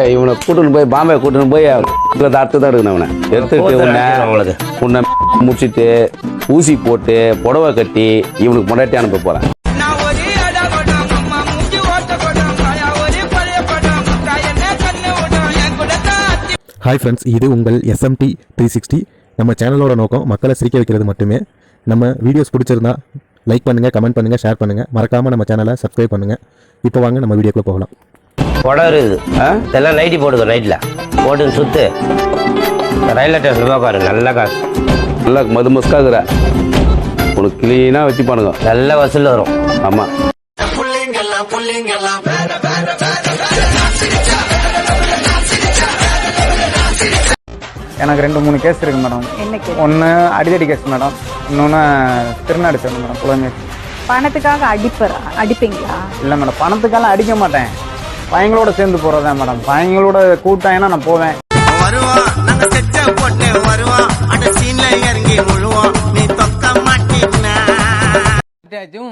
இவனை கூட்டுன்னு போய் பாம்பே கூட்டுன்னு போய் தாட்டு தான் இருக்கணும். அவனை எடுத்துட்டு உன்னை முடிச்சுட்டு ஊசி போட்டு புடவை கட்டி இவனுக்கு முன்னாடி அனுப்ப போறேன். ஹாய் ஃப்ரெண்ட்ஸ், இது உங்கள் SMT 360. நம்ம சேனலோட நோக்கம் மக்களை சிரிக்க வைக்கிறது மட்டுமே. நம்ம வீடியோஸ் பிடிச்சிருந்தா லைக் பண்ணுங்கள், கமெண்ட் பண்ணுங்கள், ஷேர் பண்ணுங்கள். மறக்காமல் நம்ம சேனலை சப்ஸ்கிரைப் பண்ணுங்கள். இப்போ வாங்க நம்ம வீடியோக்குள்ளே போகலாம். புடம் இருக்குது, இதெல்லாம் நைட்டி போட்டுக்கோ. நைட்டில் போட்டுன்னு சுற்று ரயில்வே ஸ்டேஷன் பார்ப்பாரு. நல்ல காசு, நல்லா மது மஸ்காகுற உனக்கு கிளீனாக வச்சுப்பானுங்க. நல்ல வசூல் வரும். ஆமாம், எனக்கு 2-3 கேஸ் இருக்கு மேடம். ஒன்று அடிதடி கேஸ் மேடம், இன்னொன்று திருநாடு சார் மேடம். புலமே பணத்துக்காக அடிப்பீங்களா? இல்லை மேடம், பணத்துக்கெல்லாம் அடிக்க மாட்டேன். பையங்களோட சேர்ந்து போறதேன் மேடம். பையங்களோட கூட்டாயினா நான் போவேன்.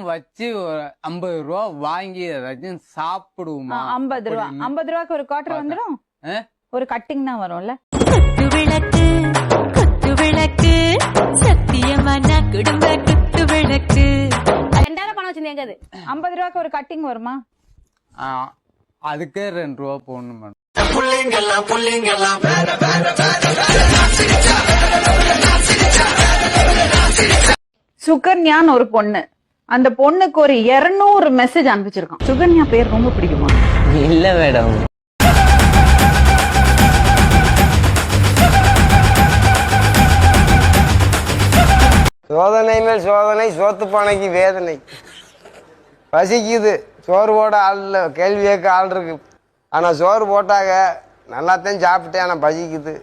வச்சு ஒரு 50 ரூபா வாங்கி ஏதாச்சும் சாப்பிடுவோமா? 50 ரூபாய்க்கு ஒரு குவார்டர் வந்துடும். ஒரு கட்டிங் தான் வரும்ல. குத்து விளக்கு சத்தியமான குடும்ப குத்து விளக்கு. 2000 பணம் வச்சிருந்தேன். எங்க 50 ரூபாய்க்கு ஒரு கட்டிங் வருமா? அதுக்கே 2 ரூபா போடணும் மேடம். சுகன்யான்னு ஒரு பொண்ணு, அந்த பொண்ணுக்கு ஒரு 200 மெசேஜ் அனுப்பிச்சிருக்கான். சுகன்யா பேர் ரொம்ப பிடிக்குமா? இல்லை மேடம். சோதனை மேல் சோதனை, சோத்து பானைக்கு வேதனை. பசிக்குது, சோறு போட ஆள் இல்லை, கேள்வி கேட்க ஆள் இருக்கு. ஆனால் சோறு போட்டாங்க நல்லாத்தான் சாப்பிட்டேன், ஆனால் பசிக்குது.